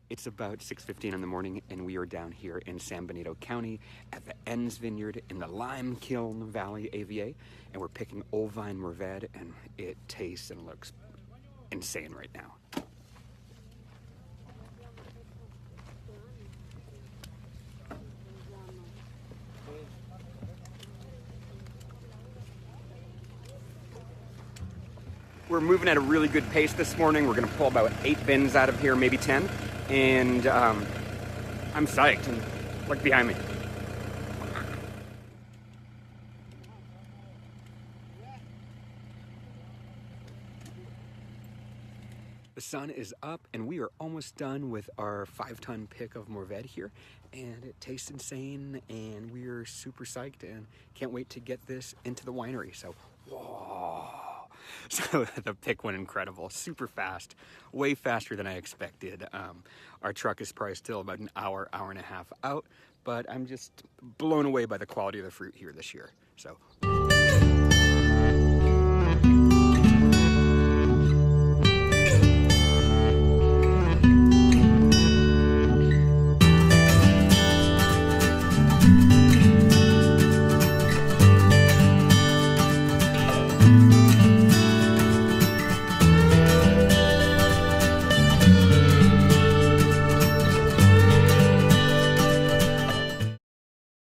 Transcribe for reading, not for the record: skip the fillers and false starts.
It's about 6:15 in the morning, and we are down here in San Benito County at the Enns Vineyard in the Lime Kiln Valley AVA, and we're picking Old Vine Mourvèdre, and it tastes and looks insane right now. We're moving at a really good pace this morning. We're gonna pull about 8 bins out of here, maybe 10. And I'm psyched, and look behind me. The sun is up, and we are almost done with our 5-ton pick of Mourvèdre here, and it tastes insane, and we're super psyched and can't wait to get this into the winery. So, whoa. So the pick went incredible, super fast, way faster than I expected. Our truck is probably still about an hour, hour and a half out, but I'm just blown away by the quality of the fruit here this year. So.